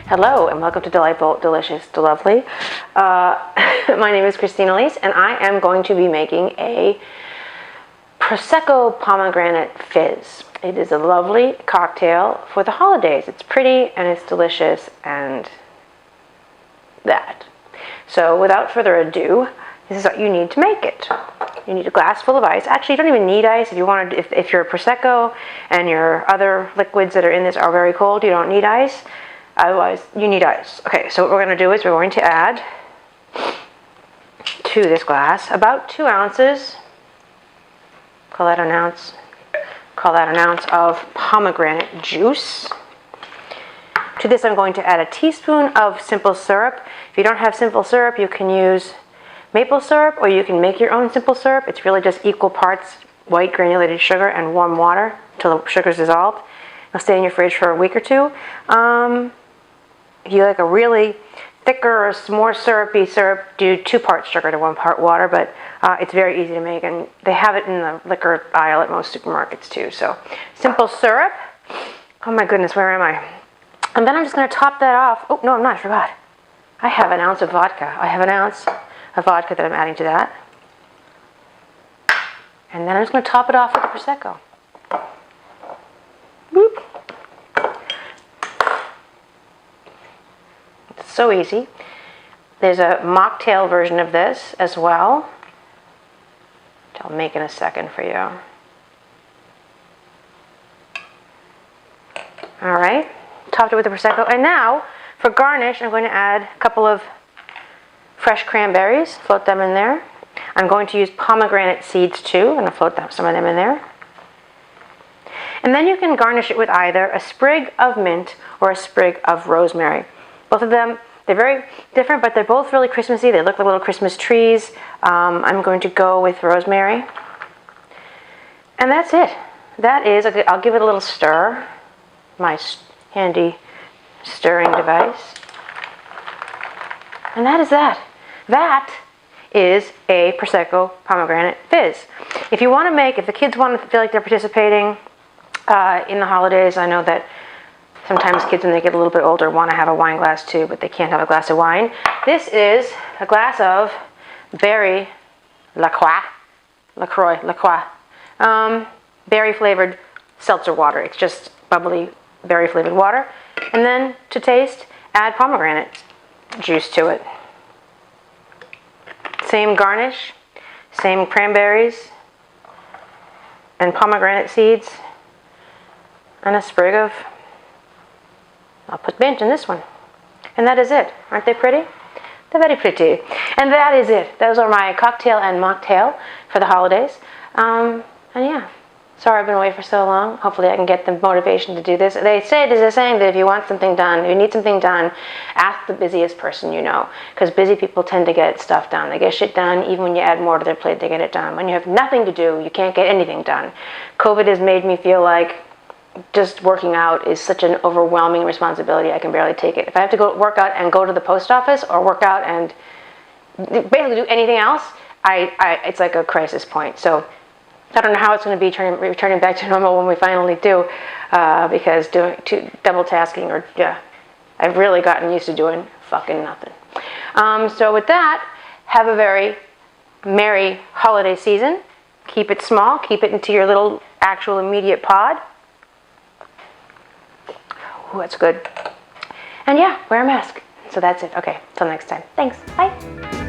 Hello and welcome to Delightful, Delicious, Delovely. My name is Christina Elise and I am going to be making a Prosecco Pomegranate Fizz. It is a lovely cocktail for the holidays. It's pretty and it's delicious and that. So without further ado, this is what you need to make it. You need a glass full of ice. Actually, you don't even need ice. If you want to, if your Prosecco and your other liquids that are in this are very cold, you don't need ice. Otherwise, you need ice. Okay, so what we're going to do is we're going to add to this glass about 2 ounces. Call that an ounce. Call that an ounce of pomegranate juice. To this, I'm going to add a teaspoon of simple syrup. If you don't have simple syrup, you can use maple syrup, or you can make your own simple syrup. It's really just equal parts white granulated sugar and warm water until the sugar's dissolved. It'll stay in your fridge for a week or two. If you like a really thicker or more syrupy syrup, do 2 parts sugar to 1 part water, but it's very easy to make, and they have it in the liquor aisle at most supermarkets too. So simple syrup. Oh my goodness, where am I? And then I'm just going to top that off. Oh, no, I'm not. I forgot. I have an ounce of vodka. I have an ounce of vodka that I'm adding to that. And then I'm just going to top it off with the Prosecco. Boop. It's so easy. There's a mocktail version of this as well, which I'll make in a second for you. All right, topped it with the Prosecco. And now, for garnish, I'm going to add a couple of fresh cranberries, float them in there. I'm going to use pomegranate seeds too. I'm going to float some of them in there. And then you can garnish it with either a sprig of mint or a sprig of rosemary. Both of them, they're very different, but they're both really Christmassy. They look like little Christmas trees. I'm going to go with rosemary. And that's it. That is, I'll give it a little stir. My handy stirring device. And that is that. That is a Prosecco Pomegranate Fizz. If you want to make, if the kids want to feel like they're participating in the holidays, I know that sometimes kids, when they get a little bit older, want to have a wine glass too, but they can't have a glass of wine. This is a glass of berry LaCroix, berry flavored seltzer water. It's just bubbly berry flavored water. And then to taste, add pomegranate juice to it. Same garnish, same cranberries and pomegranate seeds, and a sprig of, I'll put mint in this one. And that is it. Aren't they pretty? They're very pretty. And that is it. Those are my cocktail and mocktail for the holidays. And yeah. Sorry I've been away for so long. Hopefully I can get the motivation to do this. There's a saying that if you want something done, if you need something done, ask the busiest person you know. Because busy people tend to get stuff done. They get shit done. Even when you add more to their plate, they get it done. When you have nothing to do, you can't get anything done. COVID has made me feel like just working out is such an overwhelming responsibility. I can barely take it. If I have to go work out and go to the post office, or work out and basically do anything else, it's like a crisis point. So I don't know how it's going to be returning back to normal when we finally do, because doing double tasking, or I've really gotten used to doing fucking nothing. So with that, have a very merry holiday season. Keep it small. Keep it into your little actual immediate pod. Ooh, that's good. And yeah, wear a mask. So that's it. Okay, till next time. Thanks. Bye.